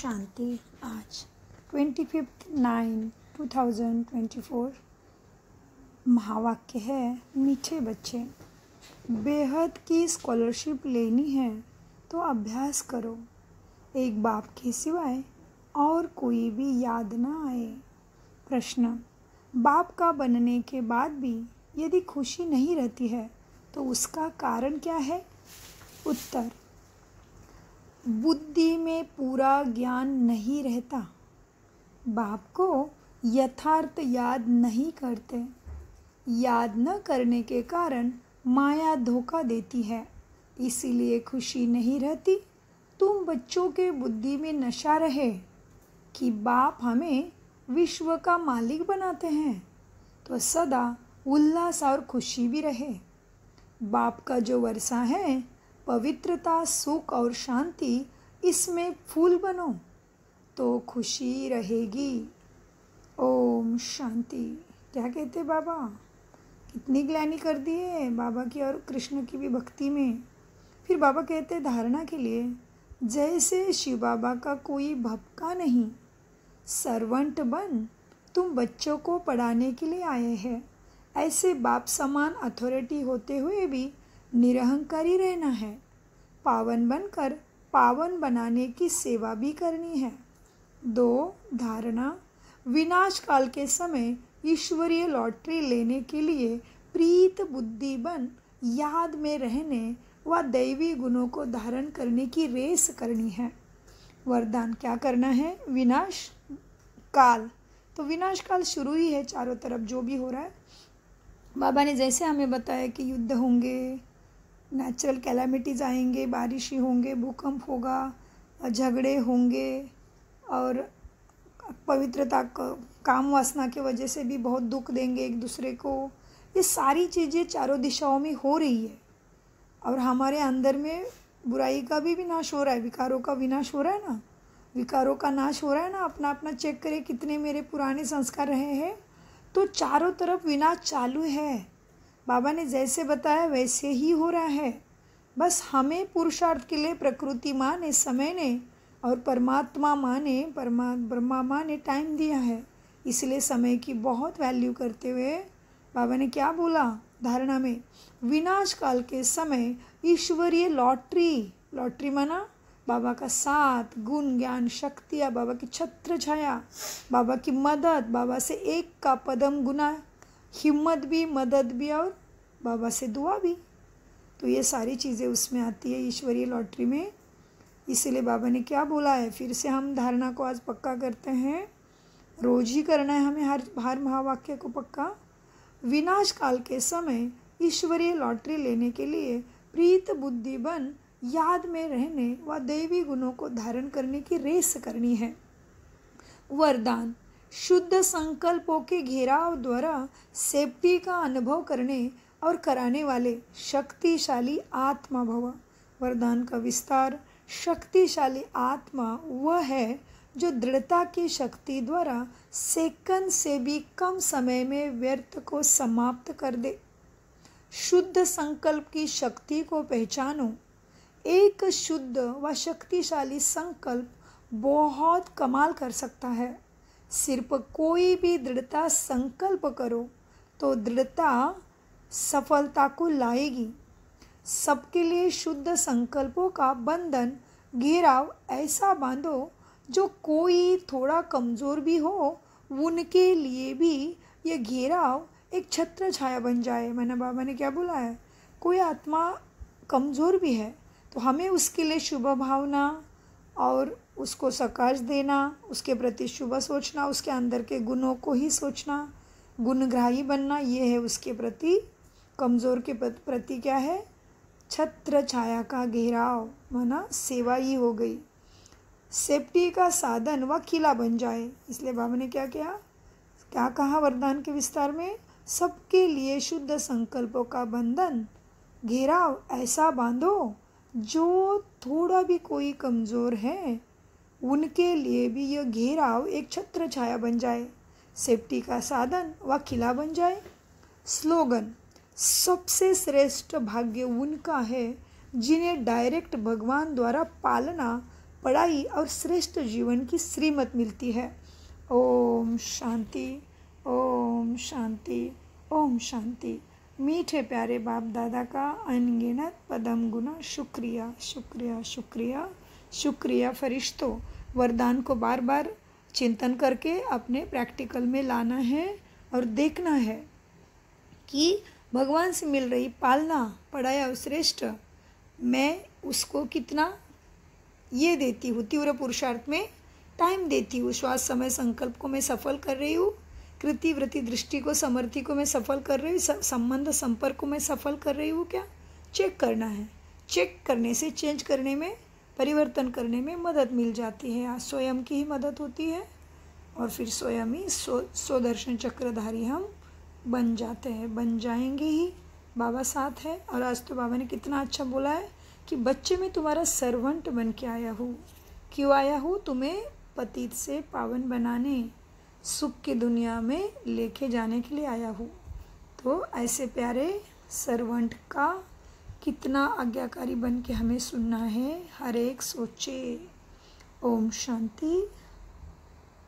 शांति। आज 25/9/2024 महावाक्य है, मीठे बच्चे, बेहद की स्कॉलरशिप लेनी है तो अभ्यास करो, एक बाप के सिवाय और कोई भी याद न आए। प्रश्न, बाप का बनने के बाद भी यदि खुशी नहीं रहती है तो उसका कारण क्या है? उत्तर, बुद्धि में पूरा ज्ञान नहीं रहता, बाप को यथार्थ याद नहीं करते, याद न करने के कारण माया धोखा देती है, इसीलिए खुशी नहीं रहती। तुम बच्चों के बुद्धि में नशा रहे कि बाप हमें विश्व का मालिक बनाते हैं तो सदा उल्लास और खुशी भी रहे। बाप का जो वर्षा है, पवित्रता, सुख और शांति, इसमें फूल बनो तो खुशी रहेगी। ओम शांति। क्या कहते बाबा, कितनी ग्लानि कर दी है बाबा की और कृष्ण की भी भक्ति में। फिर बाबा कहते धारणा के लिए, जैसे शिव बाबा का कोई भपका नहीं, सर्वेंट बन तुम बच्चों को पढ़ाने के लिए आए हैं, ऐसे बाप समान अथॉरिटी होते हुए भी निरहंकारी रहना है, पावन बनकर पावन बनाने की सेवा भी करनी है। 2. धारणा, विनाश काल के समय ईश्वरीय लॉटरी लेने के लिए प्रीत बुद्धि बन याद में रहने व दैवी गुणों को धारण करने की रेस करनी है। वरदान, क्या करना है? विनाश काल, तो विनाश काल शुरू ही है, चारों तरफ जो भी हो रहा है। बाबा ने जैसे हमें बताया कि युद्ध होंगे, नेचुरल कैलामिटीज़ आएंगे, बारिश होंगे, भूकंप होगा, झगड़े होंगे और पवित्रता काम वासना के वजह से भी बहुत दुख देंगे एक दूसरे को। ये सारी चीज़ें चारों दिशाओं में हो रही है और हमारे अंदर में बुराई का भी विनाश हो रहा है, विकारों का विनाश हो रहा है ना, विकारों का नाश हो रहा है ना। अपना अपना चेक करें कितने मेरे पुराने संस्कार रहे हैं, तो चारों तरफ विनाश चालू है। बाबा ने जैसे बताया वैसे ही हो रहा है, बस हमें पुरुषार्थ के लिए प्रकृति माँ ने, समय ने और परमात्मा माँ ने, ब्रह्मा माँ ने टाइम दिया है, इसलिए समय की बहुत वैल्यू करते हुए बाबा ने क्या बोला धारणा में, विनाश काल के समय ईश्वरीय लॉटरी माना बाबा का साथ, गुण, ज्ञान, शक्तियाँ, बाबा की छत्र छाया, बाबा की मदद, बाबा से एक का पदम गुना, हिम्मत भी, मदद भी और बाबा से दुआ भी, तो ये सारी चीज़ें उसमें आती है ईश्वरीय लॉटरी में। इसीलिए बाबा ने क्या बोला है, फिर से हम धारणा को आज पक्का करते हैं, रोज ही करना है हमें हर महावाक्य को पक्का। विनाश काल के समय ईश्वरीय लॉटरी लेने के लिए प्रीत बुद्धि बन याद में रहने व दैवी गुणों को धारण करने की रेस करनी है। वरदान, शुद्ध संकल्पों के घेराव द्वारा सेफ्टी का अनुभव करने और कराने वाले शक्तिशाली आत्मा भव। वरदान का विस्तार, शक्तिशाली आत्मा वह है जो दृढ़ता की शक्ति द्वारा सेकंड से भी कम समय में व्यर्थ को समाप्त कर दे। शुद्ध संकल्प की शक्ति को पहचानो। एक शुद्ध व शक्तिशाली संकल्प बहुत कमाल कर सकता है। सिर्फ कोई भी दृढ़ता संकल्प करो तो दृढ़ता सफलता को लाएगी। सबके लिए शुद्ध संकल्पों का बंधन, घेराव ऐसा बांधो जो कोई थोड़ा कमज़ोर भी हो, उनके लिए भी ये घेराव एक छत्र छाया बन जाए। मैंने बाबा ने क्या बोला है, कोई आत्मा कमज़ोर भी है तो हमें उसके लिए शुभ भावना और उसको सकाश देना, उसके प्रति शुभ सोचना, उसके अंदर के गुणों को ही सोचना, गुणग्राही बनना, ये है उसके प्रति। कमज़ोर के प्रति क्या है, छत्र छाया का घेराव, माना सेवा ही हो गई, सेफ्टी का साधन व किला बन जाए। इसलिए बाबा ने क्या कहा वरदान के विस्तार में, सबके लिए शुद्ध संकल्पों का बंधन, घेराव ऐसा बांधो जो थोड़ा भी कोई कमज़ोर है, उनके लिए भी यह घेराव एक छत्र छाया बन जाए, सेफ्टी का साधन व किला बन जाए। स्लोगन, सबसे श्रेष्ठ भाग्य उनका है जिन्हें डायरेक्ट भगवान द्वारा पालना पढ़ाई और श्रेष्ठ जीवन की श्रीमत मिलती है। ओम शांति, ओम शांति, ओम शांति। मीठे प्यारे बाप दादा का अनगिनत पदम गुना शुक्रिया, शुक्रिया, शुक्रिया, शुक्रिया। फरिश्तों, वरदान को बार बार चिंतन करके अपने प्रैक्टिकल में लाना है और देखना है कि भगवान से मिल रही पालना, पढ़ाई और श्रेष्ठ, मैं उसको कितना ये देती हूँ, तीव्र पुरुषार्थ में टाइम देती हूँ, श्वास समय संकल्प को मैं सफल कर रही हूँ, कृति वृत्ति दृष्टि को समर्थि को मैं सफल कर रही हूँ, संबंध संपर्क को मैं सफल कर रही हूँ क्या, चेक करना है। चेक करने से चेंज करने में, परिवर्तन करने में मदद मिल जाती है। स्वयं की ही मदद होती है और फिर स्वयं ही स्वदर्शन चक्रधारी हम बन जाते हैं, बन जाएंगे ही। बाबा साथ है। और आज तो बाबा ने कितना अच्छा बोला है कि बच्चे में तुम्हारा सर्वेंट बन के आया हूँ। क्यों आया हूँ? तुम्हें पतित से पावन बनाने, सुख की दुनिया में लेके जाने के लिए आया हूँ। तो ऐसे प्यारे सर्वेंट का कितना आज्ञाकारी बन के हमें सुनना है। हर एक सोचे। ओम शांति।